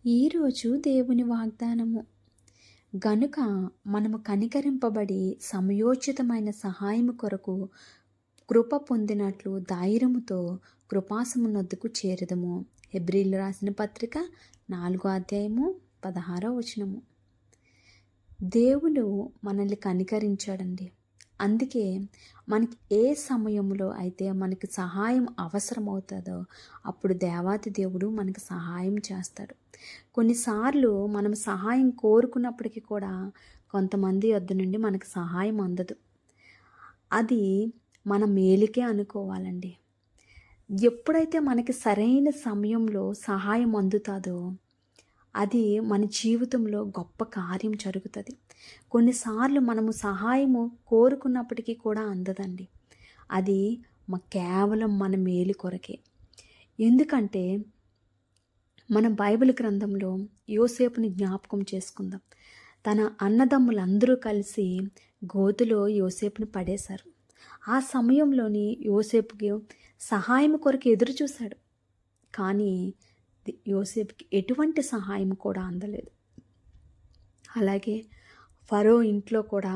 ఈరోజు దేవుని వాగ్దానము గనుక మనము కనికరింపబడి సమయోచితమైన సహాయము కొరకు కృప పొందినట్లు ధైర్యముతో కృపాసమునొద్దకు చేరదము. హెబ్రీలు రాసిన పత్రిక 4 అధ్యాయము 16 వచనము. దేవుడు మనల్ని కనికరించాడండి. అందుకే మనకి ఏ సమయంలో అయితే మనకి సహాయం అవసరమవుతుందో అప్పుడు దేవాతి దేవుడు మనకు సహాయం చేస్తాడు. కొన్నిసార్లు మనం సహాయం కోరుకున్నప్పటికీ కూడా కొంతమంది వద్ద నుండి మనకు సహాయం అందదు. అది మన మేలుకే అనుకోవాలండి. ఎప్పుడైతే మనకి సరైన సమయంలో సహాయం అందుతుందో అది మన జీవితంలో గొప్ప కార్యం జరుగుతుంది. కొన్నిసార్లు మనము సహాయము కోరుకున్నప్పటికీ కూడా అందదండి. అది కేవలం మన మేలు కొరకే. ఎందుకంటే మనం బైబిల్ గ్రంథంలో యోసేపుని జ్ఞాపకం చేసుకుందాం. తన అన్నదమ్ములందరూ కలిసి గోతిలో యోసేపుని పడేశారు. ఆ సమయంలోని యోసేపుకి సహాయం కొరకు ఎదురు చూశాడు. కానీ యోసేపుకి ఎటువంటి సహాయం కూడా అందలేదు. అలాగే ఫరో ఇంట్లో కూడా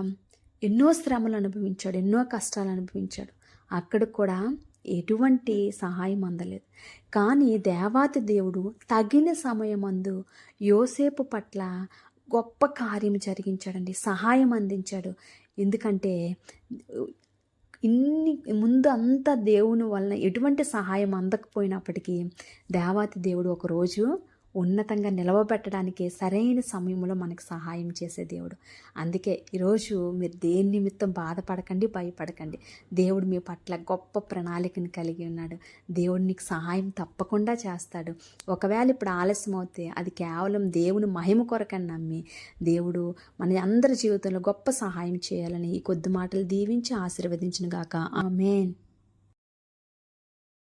ఎన్నో శ్రమలు అనుభవించాడు, ఎన్నో కష్టాలు అనుభవించాడు. అక్కడ కూడా ఎటువంటి సహాయం అందలేదు. కానీ దేవాతి దేవుడు తగిన సమయమందు యోసేపు పట్ల గొప్ప కార్యం జరిగించాడండి, సహాయం అందించాడు. ఎందుకంటే ముందు అంతా దేవుని వలన ఎటువంటి సహాయం అందకపోయినప్పటికీ దేవాతి దేవుడు ఒకరోజు ఉన్నతంగా నిలవబెట్టడానికి సరైన సమయంలో మనకు సహాయం చేసే దేవుడు. అందుకే ఈరోజు మీరు దేని నిమిత్తం బాధపడకండి, భయపడకండి. దేవుడు మీ పట్ల గొప్ప ప్రణాళికను కలిగి ఉన్నాడు. దేవుడు నీకు సహాయం తప్పకుండా చేస్తాడు. ఒకవేళ ఇప్పుడు ఆలస్యం అవుతే అది కేవలం దేవుని మహిమ కొరకని నమ్మి దేవుడు మన అందరి జీవితంలో గొప్ప సహాయం చేయాలని ఈ కొద్ది మాటలు దీవించి ఆశీర్వదించును గాక. ఆమేన్.